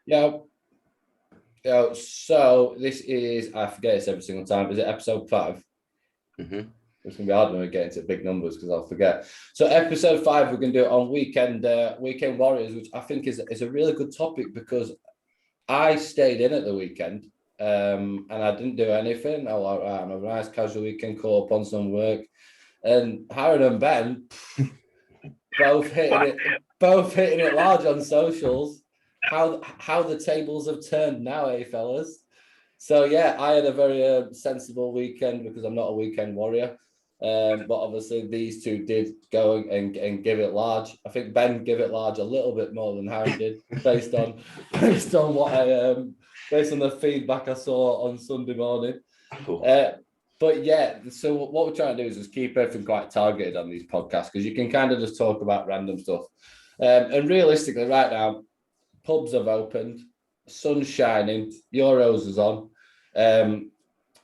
Yeah. Yeah. So this is, I forget this every single time. Is it episode 5? Mm-hmm. It's gonna be hard when we get into big numbers because I'll forget. So episode 5, we're gonna do it on weekend warriors, which I think is a really good topic because I stayed in at the weekend, and I didn't do anything. I was like, right, I'm a nice casual weekend, caught up on some work, and Harry and Ben both hitting it large on socials. How the tables have turned now, eh, fellas? So yeah, I had a very sensible weekend because I'm not a weekend warrior. But obviously these two did go and give it large. I think Ben gave it large a little bit more than Harry did, based on what based on the feedback I saw on Sunday morning. But yeah, so what we're trying to do is just keep everything quite targeted on these podcasts because you can kind of just talk about random stuff. And realistically, right now, pubs have opened, sun's shining, Euros is on.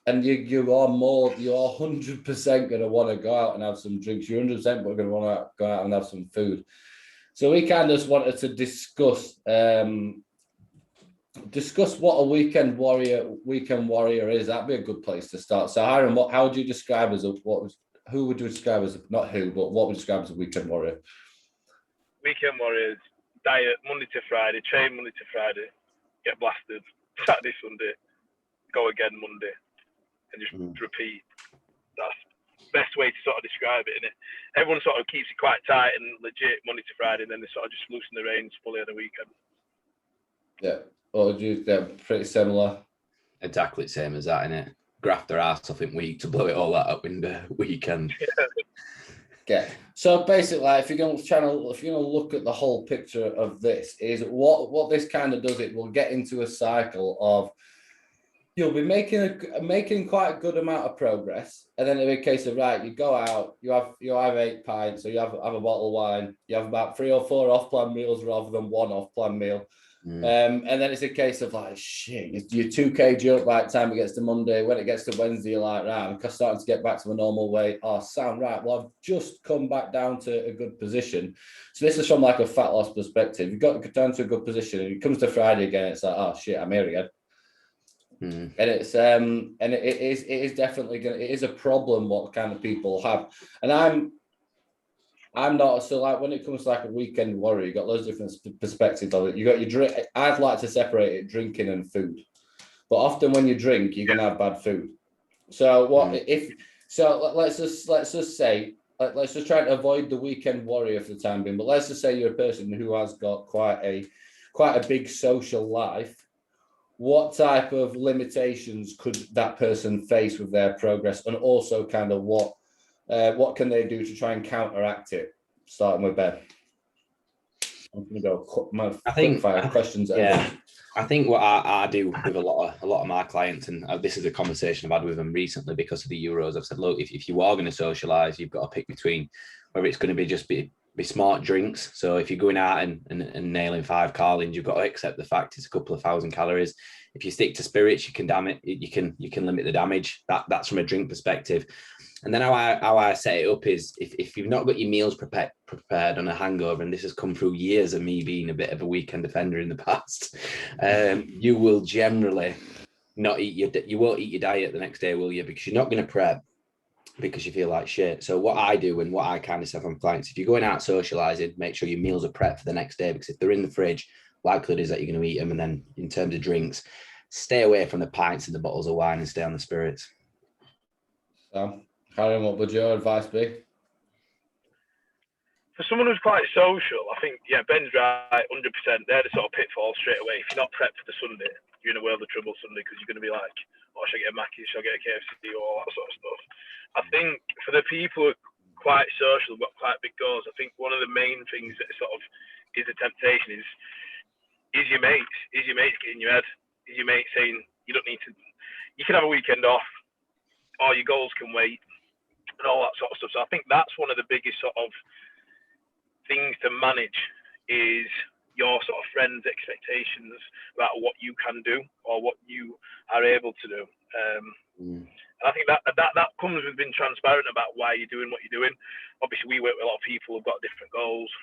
And you're 100% going to want to go out and have some drinks. You're 100% going to want to go out and have some food. So we kind of just wanted to discuss what a weekend warrior is. That'd be a good place to start. So Aaron, how would you describe who would you describe as, not who, but what would you describe as a weekend warrior? Weekend warriors, diet Monday to Friday, train Monday to Friday, get blasted Saturday, Sunday, go again Monday, and just repeat. That's the best way to sort of describe it, innit? Everyone sort of keeps it quite tight and legit Monday to Friday, and then they sort of just loosen the reins fully on the weekend. Yeah. Or do you, they're pretty similar? Exactly the same as that, innit? Graft their ass off in week to blow it all up in the weekend. Yeah. So basically, if you're going to look at the whole picture of this, is what this kind of does. It will get into a cycle of you'll be making quite a good amount of progress, and then it'll be a case of right. You go out, you have 8 pints, so you have a bottle of wine. You have about 3 or 4 off-plan meals rather than one off-plan meal. And then it's a case of like, shit, you're 2 kg up by the time it gets to Monday. When it gets to Wednesday, you're like, right, I'm starting to get back to my normal weight. Oh, sound right. Well, I've just come back down to a good position. So this is from like a fat loss perspective. You've got to get down to a good position, and it comes to Friday again. It's like, oh shit, I'm here again. And it's and it is definitely it is a problem what kind of people have. And I'm not, so like when it comes to like a weekend warrior, you got loads of different perspectives of it. You got your drink. I'd like to separate it, drinking and food, but often when you drink, you're gonna have bad food. So let's just say let's just try to avoid the weekend warrior for the time being. But let's just say you're a person who has got quite a big social life. What type of limitations could that person face with their progress, and also kind of what can they do to try and counteract it? Starting with Ben. I'm going to go quick fire questions. I think what I do with a lot of my clients, and this is a conversation I've had with them recently because of the Euros. I've said, look, if you are going to socialise, you've got to pick between whether it's going to be smart drinks. So if you're going out and nailing 5 Carlins, you've got to accept the fact it's a couple of thousand calories. If you stick to spirits, you can limit the damage. That's from a drink perspective. And then how I set it up is if you've not got your meals prepared on a hangover, and this has come through years of me being a bit of a weekend offender in the past, you will generally not you won't eat your diet the next day, will you? Because you're not going to prep because you feel like shit. So what I do and what I kind of say from clients, if you're going out socializing, make sure your meals are prepped for the next day, because if they're in the fridge, likelihood is that you're going to eat them. And then in terms of drinks, stay away from the pints and the bottles of wine and stay on the spirits. Karen, what would your advice be? For someone who's quite social, I think, Ben's right, 100%. They're the sort of pitfall straight away. If you're not prepped for the Sunday, you're in a world of trouble Sunday, because you're going to be like, oh, should I get a Mackie, should I get a KFC, or all that sort of stuff. I think for the people who are quite social, got quite big goals, I think one of the main things that sort of is a temptation is your mates. Is your mates getting your head? Is your mate saying, you don't need to, you can have a weekend off, or your goals can wait, and all that sort of stuff. So I think that's one of the biggest sort of things to manage, is your sort of friends' expectations about what you can do or what you are able to do. And I think that comes with being transparent about why you're doing what you're doing. Obviously, we work with a lot of people who've got different goals: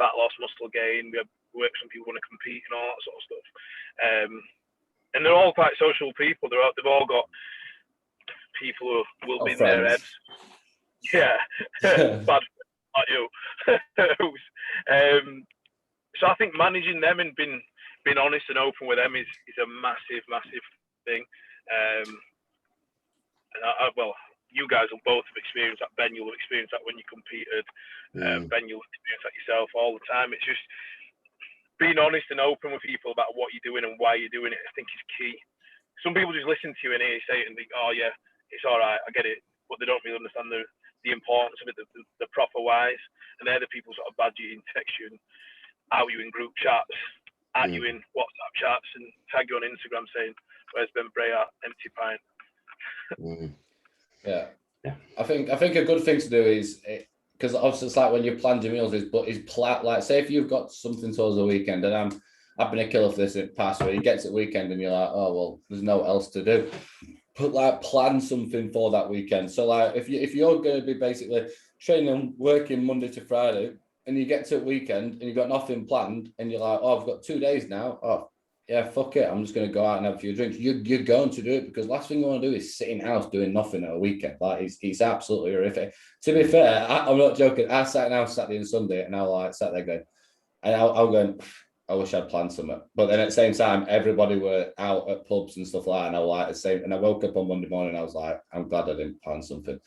fat loss, muscle gain. We have some people want to compete and all that sort of stuff. And they're all quite social people. They've all got people who will be in their heads. Yeah, bad like you. So I think managing them and being honest and open with them is a massive thing. And well, you guys will both have experienced that. Ben, you'll have experienced that when you competed. Ben, you'll experience that yourself all the time. It's just being honest and open with people about what you're doing and why you're doing it, I think, is key. Some people just listen to you and hear you say it and think, oh yeah, it's all right, I get it, but they don't really understand the importance of it, the proper whys. And they're the people sort of badge you in, text you, and out you in group chats, at you in WhatsApp chats, and tag you on Instagram saying, where's Ben Bray at? Empty pint. Yeah. I think a good thing to do is, because obviously it's like when you plan your meals, like say if you've got something towards the weekend, and I've been a killer for this in the past, where you get to the weekend and you're like, oh well, there's no else to do. But like plan something for that weekend. So like if you're going to be basically training, working Monday to Friday, and you get to the weekend and you've got nothing planned, and you're like, oh, I've got 2 days now. Oh yeah, fuck it, I'm just going to go out and have a few drinks. You're going to do it, because last thing you want to do is sit in house doing nothing at a weekend. Like it's absolutely horrific. To be fair, I'm not joking. I sat in house Saturday and Sunday, and I like sat there going, and I'm going, I wish I'd planned something. But then at the same time, everybody were out at pubs and stuff like that, and I like the same. And I woke up on Monday morning, I was like, I'm glad I didn't plan something.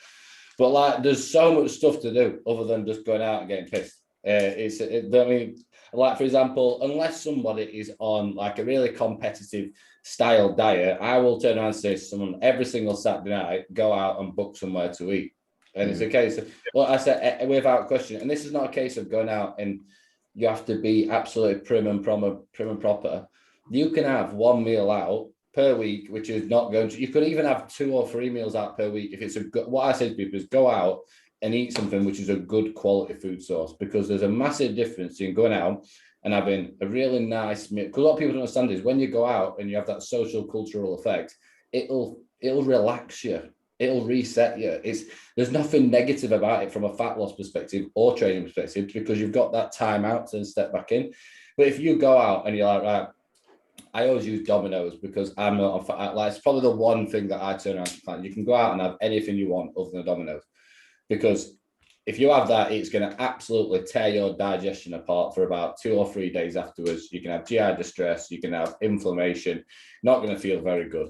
But like, there's so much stuff to do other than just going out and getting pissed. I mean, like for example, unless somebody is on like a really competitive style diet, I will turn around and say to someone every single Saturday night, go out and book somewhere to eat. And it's a case of, well, I said without question, and this is not a case of going out and you have to be absolutely prim and proper. You can have one meal out per week, which is not going to, you could even have 2 or 3 meals out per week. If it's a good, what I say to people is go out and eat something which is a good quality food source, because there's a massive difference in going out and having a really nice meal. Because what people don't understand is when you go out and you have that social cultural effect, it'll relax you, it'll reset you. There's nothing negative about it from a fat loss perspective or training perspective, because you've got that time out to step back in. But if you go out and you're like, right, I always use Domino's because I'm not like, it's probably the one thing that I turn around to plan. You can go out and have anything you want other than Domino's. Because if you have that, it's going to absolutely tear your digestion apart for about 2 or 3 days afterwards. You can have GI distress, you can have inflammation, not going to feel very good.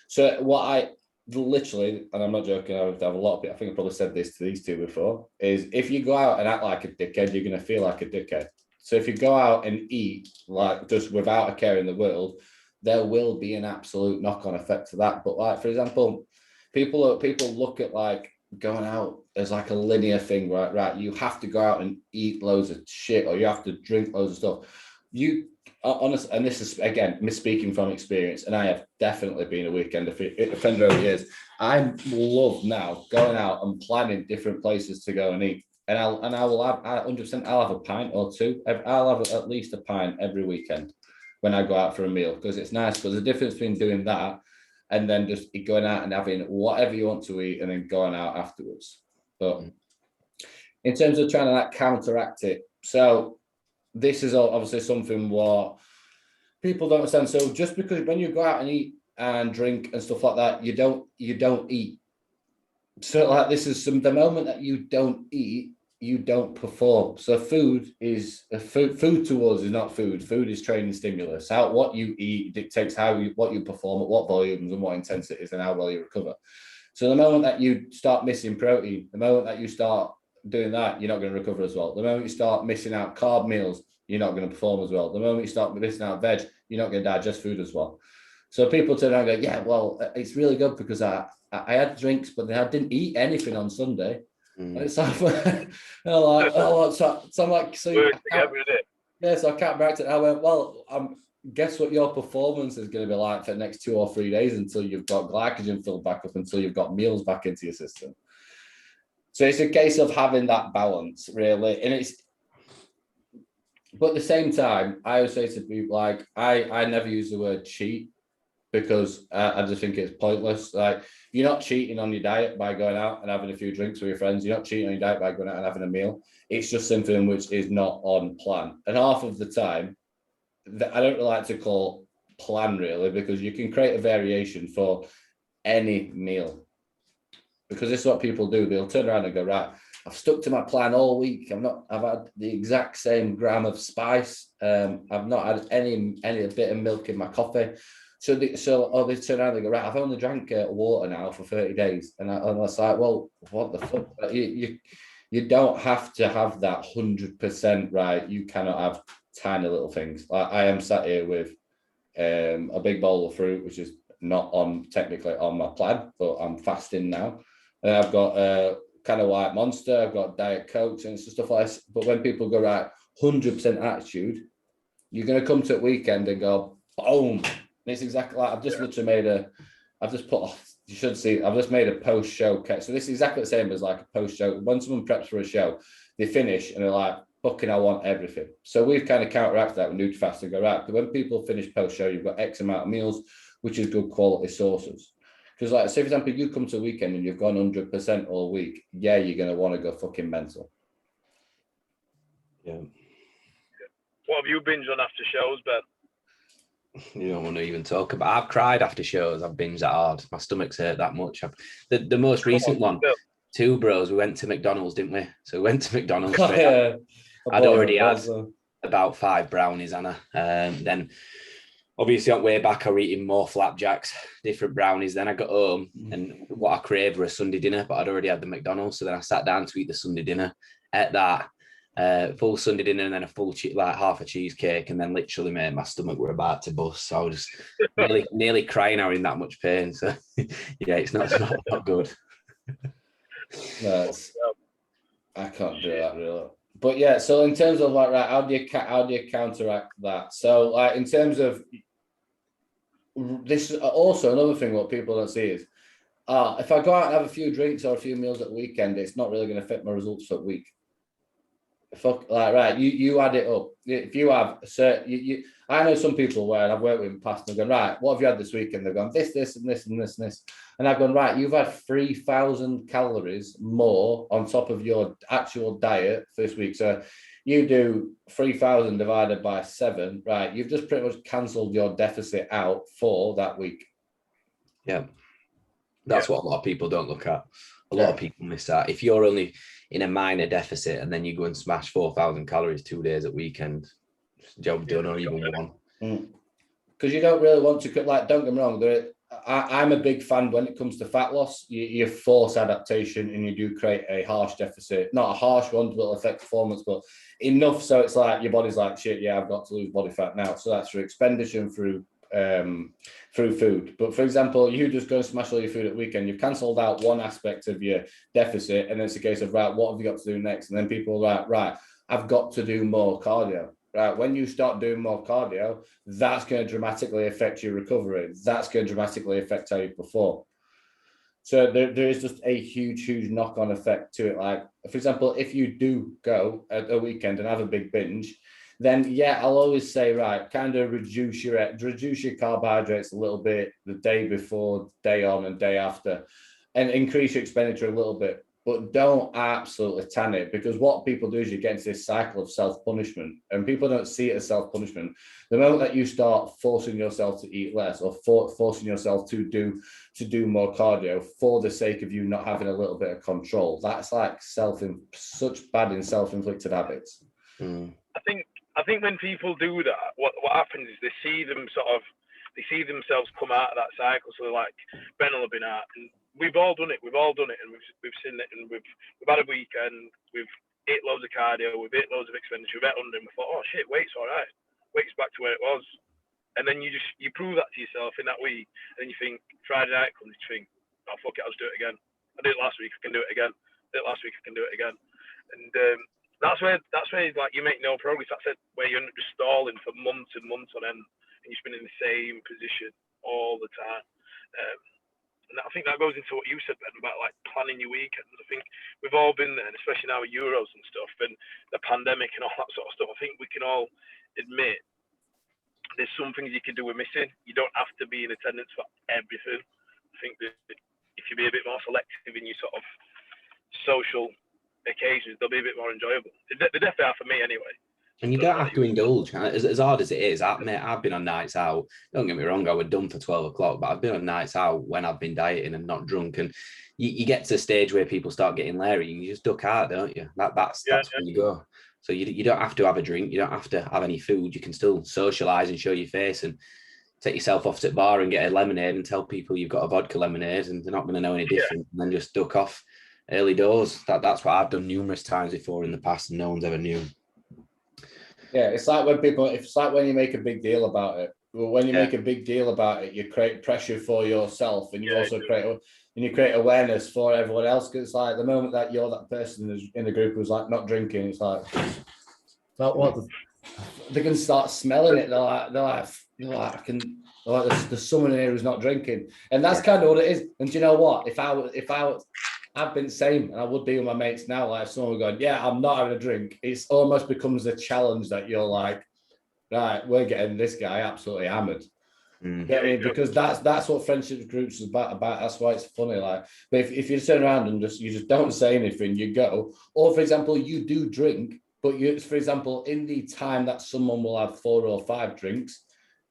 So what I literally, and I'm not joking, I have a lot of people, I think I probably said this to these two before, is if you go out and act like a dickhead, you're going to feel like a dickhead. So if you go out and eat like just without a care in the world, there will be an absolute knock-on effect to that. But like, for example, people look at like going out as like a linear thing, right? You have to go out and eat loads of shit, or you have to drink loads of stuff. You honestly, and this is again misspeaking from experience, and I have definitely been a weekend offender over years. I love now going out and planning different places to go and eat, and I will have 100%. I'll have a pint or two. I'll have at least a pint every weekend when I go out for a meal, because it's nice. Because the difference between doing that and then just going out and having whatever you want to eat and then going out afterwards. But in terms of trying to like counteract it, so this is obviously something what people don't understand. So just because when you go out and eat and drink and stuff like that, you don't eat. So like this is the moment that you don't eat, you don't perform. So food is food to us is not food. Food is training stimulus. What you eat dictates what you perform at what volumes and what intensities and how well you recover. So the moment that you start missing protein, the moment that you start doing that, you're not going to recover as well. The moment you start missing out carb meals, you're not going to perform as well. The moment you start missing out veg, you're not going to digest food as well. So people turn around and go, yeah, well, it's really good because I had drinks, but then I didn't eat anything on Sunday. And it's like, like, oh, so I'm like, so yeah, so I can't react it. I went, well, guess what your performance is going to be like for the next 2 or 3 days until you've got glycogen filled back up, until you've got meals back into your system. So it's a case of having that balance, really. And but at the same time, I always say to people, like, I never use the word cheat, because I just think it's pointless. Like, you're not cheating on your diet by going out and having a few drinks with your friends. You're not cheating on your diet by going out and having a meal. It's just something which is not on plan. And half of the time, that I don't like to call plan really, because you can create a variation for any meal. Because this is what people do. They'll turn around and go, right, I've stuck to my plan all week. I've had the exact same gram of spice. I've not had any bit of milk in my coffee. So they turn around and they go, right, I've only drank water now for 30 days. And I was like, well, what the fuck? You don't have to have that 100% right. You cannot have tiny little things. Like I am sat here with a big bowl of fruit, which is not technically on my plan, but I'm fasting now. And I've got kind of white Monster, I've got Diet Cokes and stuff like this. But when people go, right, 100% attitude, you're going to come to a weekend and go, boom. And it's exactly like I've just literally I've just made a post-show. So this is exactly the same as like a post-show. When someone preps for a show, they finish and they're like, fucking, I want everything. So we've kind of counteracted that with NutriFast and go, right, when people finish post-show, you've got X amount of meals, which is good quality sources. Because like, say for example, you come to a weekend and you've gone 100% all week, yeah, you're going to want to go fucking mental. Yeah. What have you binged on after shows, Ben? You don't want to even talk about. I've cried after shows. I've binged that hard. My stomach's hurt that much. The most recent one, two bros. We went to McDonald's, didn't we? So we went to McDonald's. Yeah. I'd already had about 5 brownies, Anna. Then obviously on the way back, I were eating more flapjacks, different brownies. Then I got home and what I craved were a Sunday dinner, but I'd already had the McDonald's. So then I sat down to eat the Sunday dinner. Ate that. Full Sunday dinner and then a full half a cheesecake, and then literally, mate, my stomach were about to bust. So I was nearly crying. I was in that much pain. So yeah, it's not good. No, I can't do that really. But yeah, so in terms of like, right, how do you counteract that? So like in terms of this, also another thing what people don't see is, if I go out and have a few drinks or a few meals at the weekend, it's not really going to affect my results for the week. Fuck, like, right, you add it up. If you have a certain, I know some people where I've worked with in the past, and they've gone, right, what have you had this week? And they've gone this, and this, and this, and this. And I've gone, right, you've had 3,000 calories more on top of your actual diet this week. So you do 3,000 divided by 7, right? You've just pretty much cancelled your deficit out for that week. Yeah. That's what a lot of people don't look at. A lot of people miss that. If you're only in a minor deficit and then you go and smash 4,000 calories 2 days at weekend, job done, or even one. Because you don't really want to, like, don't get me wrong, I'm a big fan when it comes to fat loss. You force adaptation and you do create a harsh deficit. Not a harsh one, but it'll affect performance, but enough so it's like your body's like, shit, yeah, I've got to lose body fat now. So that's through expenditure and through food. But for example, you just go and smash all your food at weekend, you've cancelled out one aspect of your deficit, and it's a case of, right, what have you got to do next? And then people are like, right, I've got to do more cardio. Right, when you start doing more cardio, that's going to dramatically affect your recovery. That's going to dramatically affect how you perform. So there is just a huge knock-on effect to it. Like, for example, if you do go at a weekend and have a big binge, then yeah, I'll always say, right, kind of reduce your carbohydrates a little bit the day before, day on, and day after, and increase your expenditure a little bit. But don't absolutely tan it, because what people do is you get into this cycle of self-punishment, and people don't see it as self-punishment. The moment that you start forcing yourself to eat less, or forcing yourself to do more cardio for the sake of you not having a little bit of control, that's like such bad in self-inflicted habits. I think when people do that, what happens is they see themselves come out of that cycle. So they're like, Ben will have been out, and we've all done it, and we've seen it, and we've had a weekend, we've ate loads of cardio, we've ate loads of expenditure, we've ate under, and we thought, oh shit, weight's all right, weight's back to where it was. And then you prove that to yourself in that week, and then you think, Friday night comes, you think, oh fuck it, I'll just do it again. I did it last week, I can do it again. I did it last week, I can do it again. And that's where like you make no progress. That's where you end up just stalling for months and months on end, and you've been in the same position all the time. And I think that goes into what you said, Ben, about like planning your weekends. I think we've all been there, and especially now with Euros and stuff, and the pandemic and all that sort of stuff. I think we can all admit there's some things you can do with missing. You don't have to be in attendance for everything. I think that if you be a bit more selective in your sort of social occasions, they'll be a bit more enjoyable. They definitely are for me anyway. And you don't have to indulge. As hard as it is, mate, I've been on nights out. Don't get me wrong, I was done for 12 o'clock, but I've been on nights out when I've been dieting and not drunk. And you get to a stage where people start getting leery and you just duck out, don't you? That's when you go. So you don't have to have a drink. You don't have to have any food. You can still socialise and show your face and take yourself off to the bar and get a lemonade and tell people you've got a vodka lemonade and they're not going to know any different, and then just duck off early doors. That's what I've done numerous times before in the past and no one's ever knew. Yeah, it's like when you make a big deal about it. Well, when you make a big deal about it, you create pressure for yourself, and you also create awareness for everyone else. Because it's like the moment that you're that person in the group who's like not drinking, it's like what they can start smelling it. They're like there's someone in here who's not drinking, and that's kind of what it is. And do you know what? If I've been the same, and I would be with my mates now. Like if someone going, yeah, I'm not having a drink. It's almost becomes a challenge that you're like, right, we're getting this guy absolutely hammered. Get me? Because that's what friendship groups is about. That's why it's funny. Like, but if you turn around and you just don't say anything, you go. Or for example, you do drink, but for example, in the time that someone will have 4 or 5 drinks,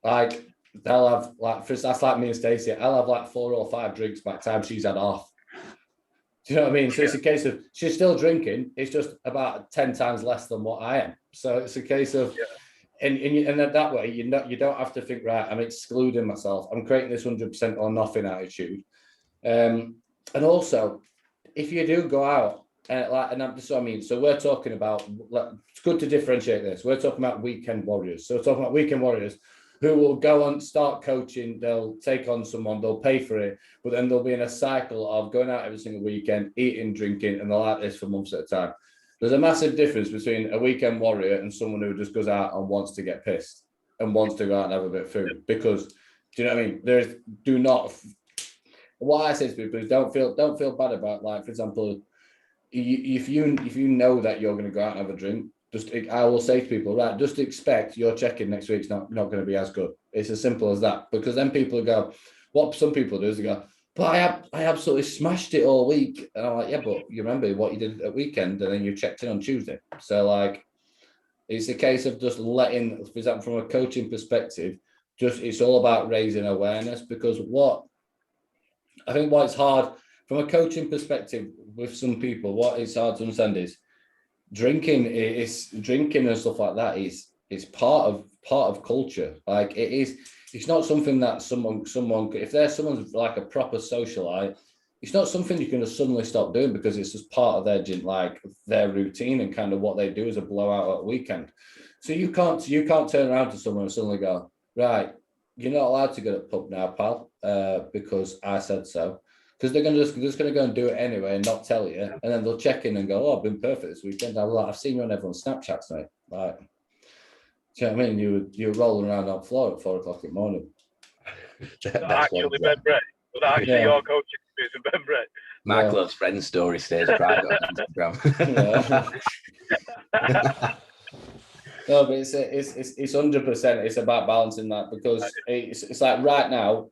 like they'll have that's like me and Stacey. I'll have like 4 or 5 drinks by the time she's had off. Do you know what I mean? So it's a case of she's still drinking. It's just about 10 times less than what I am. So it's a case of, and that way, you don't have to think, right, I'm excluding myself. I'm creating this 100% or nothing attitude. And also, if you do go out, and that's what I mean. So we're talking about, it's good to differentiate this. We're talking about weekend warriors. So we're talking about weekend warriors who will go and start coaching, they'll take on someone, they'll pay for it, but then they'll be in a cycle of going out every single weekend, eating, drinking, and they're like this for months at a time. There's a massive difference between a weekend warrior and someone who just goes out and wants to get pissed and wants to go out and have a bit of food. Because, do you know what I mean? What I say to people is don't feel bad about, like, for example, if you know that you're going to go out and have a drink, I will say to people, right, just expect your check-in next week's not going to be as good. It's as simple as that. Because then people go, what some people do is they go, but I absolutely smashed it all week. And I'm like, yeah, but you remember what you did at weekend and then you checked in on Tuesday. So like, it's a case of just letting, for example, from a coaching perspective, it's all about raising awareness. Because I think what's hard from a coaching perspective with some people, what is hard to understand is, drinking and stuff like that is part of culture. Like it's not something that someone if there's someone's like a proper socialite, it's not something you can just suddenly stop doing because it's just part of their routine and kind of what they do as a blowout at a weekend. So you can't turn around to someone and suddenly go, right, you're not allowed to go to the pub now, pal, because I said so. Because they're just going to go and do it anyway and not tell you. And then they'll check in and go, oh, I've been perfect this weekend. I've seen you on everyone's Snapchats, mate. Like, do you know what I mean? You were rolling around on the floor at 4 o'clock in the morning. Actually, Ben Brett. Was that actually your coaching experience with Ben Brett? My close friend's story stays private on Instagram. No, but it's 100%. It's about balancing that, because it's like right now,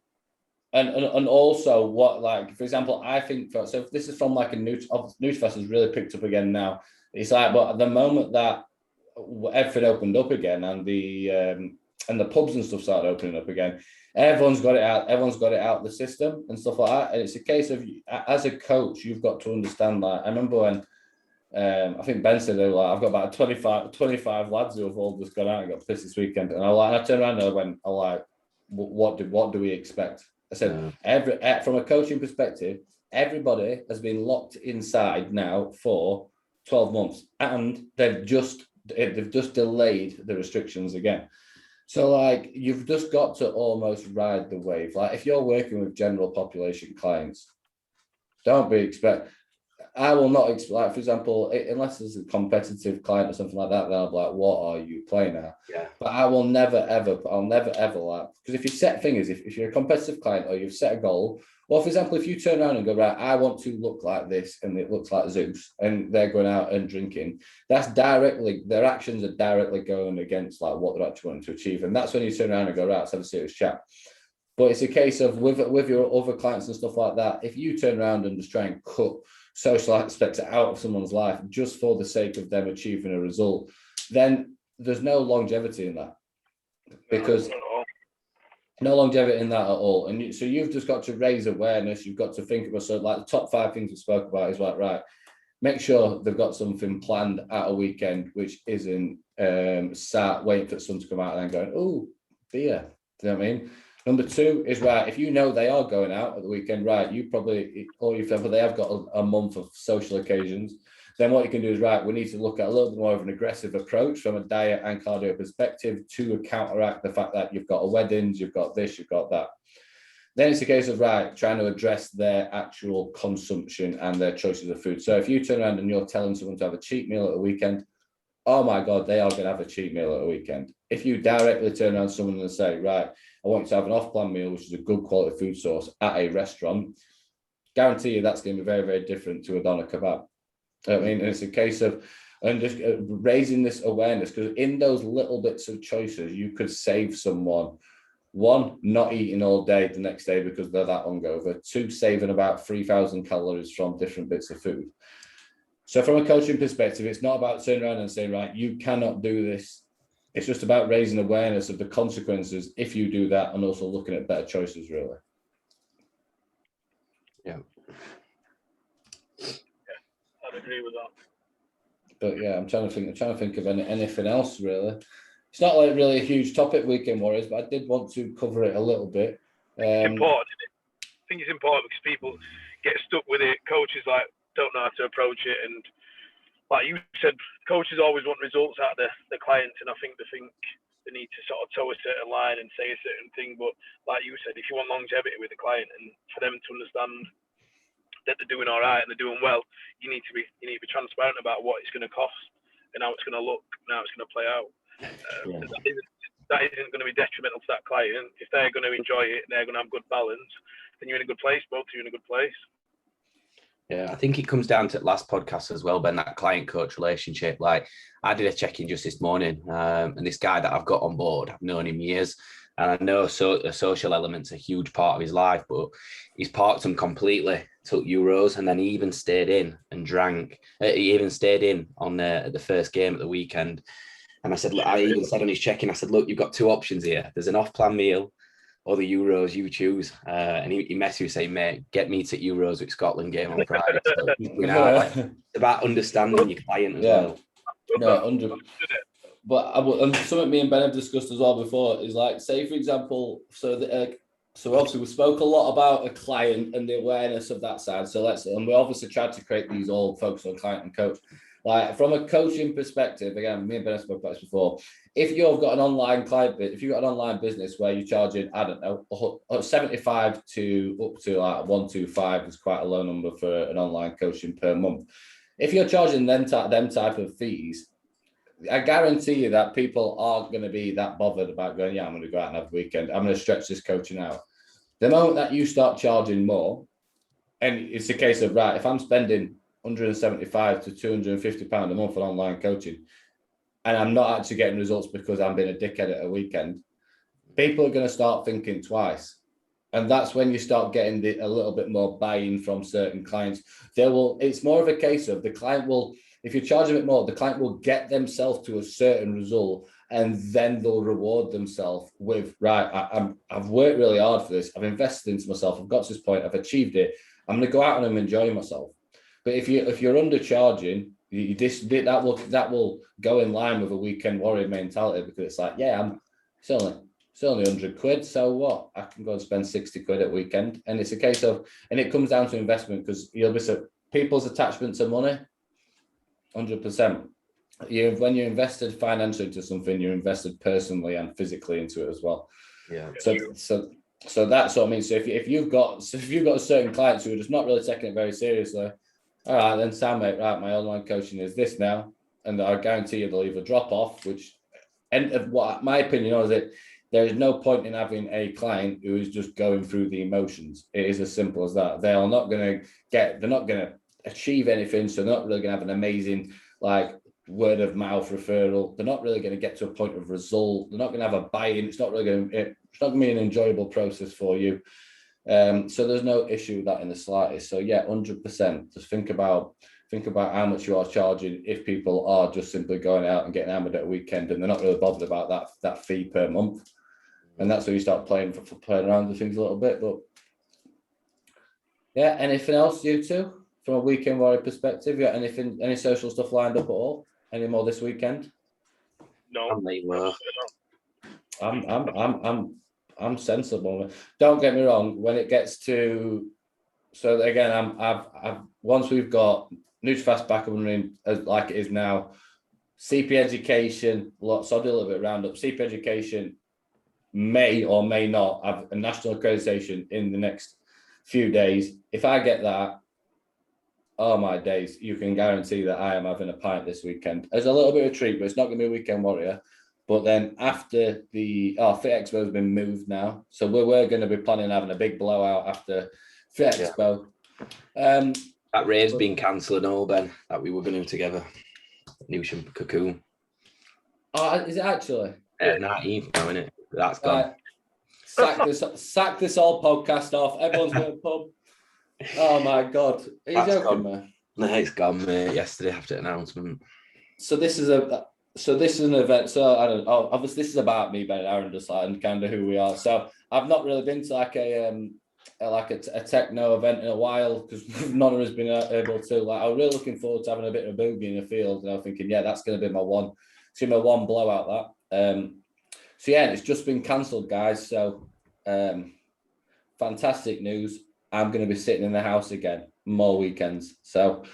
and also what, like, for example, I think so if this is from like a Newsfest has really picked up again now. It's like, but at the moment that everything opened up again and the pubs and stuff started opening up again, everyone's got it out the system and stuff like that. And it's a case of, as a coach, you've got to understand that. I remember when I think Ben said, like, I've got about 25 lads who have all just gone out and got pissed this weekend, and I turned around and I went, what do we expect? I said, from a coaching perspective, everybody has been locked inside now for 12 months, and they've just delayed the restrictions again. So like, you've just got to almost ride the wave. Like, if you're working with general population clients, don't be I will not like, for example, unless there's a competitive client or something like that, then I'll be like, what are you playing at? Yeah. But I'll never ever like, because if you set things, if you're a competitive client or you've set a goal, or for example, if you turn around and go, right, I want to look like this, and it looks like Zeus, and they're going out and drinking, their actions are directly going against like what they're actually wanting to achieve. And that's when you turn around and go, right, let's have a serious chat. But it's a case of with your other clients and stuff like that, if you turn around and just try and cut social aspects out of someone's life just for the sake of them achieving a result, then there's no longevity in that, because Not at all. no longevity in that at all. And so you've just got to raise awareness. You've got to think about, so like the top 5 things we spoke about is like, right, make sure they've got something planned at a weekend, which isn't sat waiting for the sun to come out and then going, oh, beer. Do you know what I mean? Number 2 is, right, if you know they are going out at the weekend, right, you probably, or you feel they have got a month of social occasions, then what you can do is, right, we need to look at a little bit more of an aggressive approach from a diet and cardio perspective to counteract the fact that you've got weddings, you've got this, you've got that. Then it's a case of, right, trying to address their actual consumption and their choices of food. So if you turn around and you're telling someone to have a cheat meal at a weekend, oh my God, they are going to have a cheat meal at a weekend. If you directly turn around to someone and say, right, I want you to have an off-plan meal, which is a good quality food source at a restaurant, guarantee you that's going to be very, very different to a doner kebab. I mean, and it's a case of and just raising this awareness, because in those little bits of choices, you could save someone, 1, not eating all day the next day because they're that hungover, 2, saving about 3,000 calories from different bits of food. So from a coaching perspective, it's not about turning around and saying, right, you cannot do this. It's just about raising awareness of the consequences if you do that, and also looking at better choices, really. Yeah. I'd agree with that. But yeah, I'm trying to think of anything else, really. It's not like really a huge topic, Weekend Warriors, but I did want to cover it a little bit. It's important, isn't it? I think it's important because people get stuck with it. Coaches don't know how to approach it, and like you said, coaches always want results out of the clients, and I think they need to sort of toe a certain line and say a certain thing. But like you said, if you want longevity with the client and for them to understand that they're doing all right and they're doing well, you need to be transparent about what it's going to cost and how it's going to look and how it's going to play out. That isn't going to be detrimental to that client. If they're going to enjoy it and they're going to have good balance, then you're in a good place. Both of you are in a good place. Yeah, I think it comes down to last podcast as well, Ben, that client-coach relationship. Like, I did a check-in just this morning, and this guy that I've got on board, I've known him years, and I know the social element's a huge part of his life, but he's parked them completely, took Euros, and then he even stayed in and drank. He even stayed in on the first game at the weekend. And I said, look, I even said on his check-in, I said, look, you've got 2 options here. There's an off-plan meal or the Euros, you choose. And he messaged me saying, mate, get me to Euros with Scotland game on Friday. So, it's about understanding your client as well. No, 100. But and something me and Ben have discussed as well before is like, say for example, so obviously we spoke a lot about a client and the awareness of that side. And we obviously tried to create these all focused on client and coach. Like from a coaching perspective, again, me and Ben have spoke about this before. If you've got an online if you've got an online business where you're charging, I don't know, 75 to up to like 125 is quite a low number for an online coaching per month. If you're charging them type of fees, I guarantee you that people aren't going to be that bothered about going, yeah, I'm going to go out and have a weekend. I'm going to stretch this coaching out. The moment that you start charging more, and it's a case of, right, if I'm spending 175 to 250 pound a month on online coaching, and I'm not actually getting results because I'm being a dickhead at a weekend, people are going to start thinking twice. And that's when you start getting a little bit more buy-in from certain clients. It's more of a case of the client will, if you charge a bit more, the client will get themselves to a certain result, and then they'll reward themselves with, right, I've worked really hard for this. I've invested into myself. I've got to this point. I've achieved it. I'm going to go out and I'm enjoying myself. But if you're undercharging, that will go in line with a weekend warrior mentality, because it's like, yeah, it's only 100 quid. So what? I can go and spend 60 quid at weekend. And it's a case of, and it comes down to investment, because you'll be people's attachment to money, 100%. When you're invested financially into something, you're invested personally and physically into it as well. Yeah. So that's what I mean. So if you've got certain clients who are just not really taking it very seriously, all right, then Sam, mate, right, my online coaching is this now, and I guarantee you they'll either drop off, and what my opinion is that there is no point in having a client who is just going through the emotions. It is as simple as that. They're not going to achieve anything, so they're not really going to have an amazing like word of mouth referral. They're not really going to get to a point of result. They're not going to have a buy-in. It's not going to be an enjoyable process for you. So there's no issue with that in the slightest. So yeah, 100%. Just think about think about how much you are charging if people are just simply going out and getting hammered at a weekend and they're not really bothered about that fee per month. And that's where you start playing around with things a little bit. But yeah, anything else, you two, from a weekend warrior perspective? You got any social stuff lined up at all? Any more this weekend? No. I'm sensible. Don't get me wrong. When it gets to, so again, I've once we've got Newsfast back up and running like it is now, CP education. So I'll do a little bit of roundup. CP education may or may not have a national accreditation in the next few days. If I get that, oh my days, you can guarantee that I am having a pint this weekend. There's a little bit of a treat, but it's not going to be a weekend warrior. But then after the Fit Expo has been moved now, so we're going to be planning on having a big blowout after Fit Expo. That rave's been cancelled and all, Ben, that we were going to do together. Newsham Cocoon. Oh, is it actually? 19th now, isn't it? That's gone. Sack this whole podcast off. Everyone's going to pub. Oh my God. Are you joking, man? No, it's gone, mate, yesterday after the announcement. So this is an event. So I don't know. Obviously, this is about me, Ben, Aaron, just like, and kind of who we are. So I've not really been to like a techno event in a while because none of us been able to. Like, I was really looking forward to having a bit of a boogie in the field, and I was thinking, yeah, that's going to be my one. It's my one blowout. That. So yeah, it's just been cancelled, guys. So fantastic news. I'm going to be sitting in the house again more weekends. So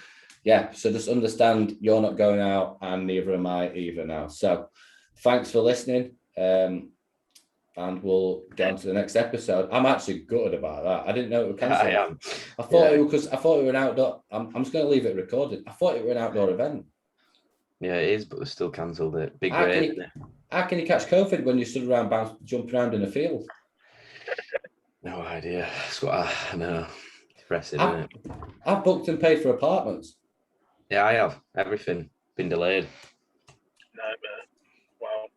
yeah, so just understand you're not going out and neither am I either now. So thanks for listening. And we'll get on to the next episode. I'm actually gutted about that. I didn't know it was cancelled. I am. I thought it was, I thought it was an outdoor. I'm just going to leave it recorded. I thought it was an outdoor event. Yeah, it is, but they still cancelled it. Big rave. How can you catch COVID when you stood around jumping around in a field? No idea. That's what I know. Depressing, isn't it? I've booked and paid for apartments. Yeah, I have. Everything been delayed. Nightmare. Wow.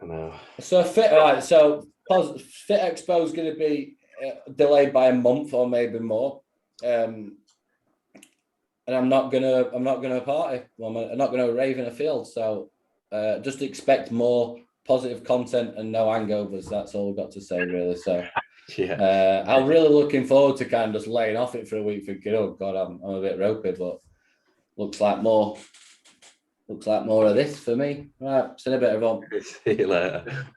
I know. So Fit Expo is going to be delayed by a month or maybe more, and I'm not gonna party. Well, I'm not gonna rave in a field. So just expect more positive content and no hangovers. That's all I've got to say, really. So yeah, I'm really looking forward to kind of just laying off it for a week, thinking, oh God, I'm a bit ropey, but looks like more of this for me. Right, see you in a bit, everyone. See you later.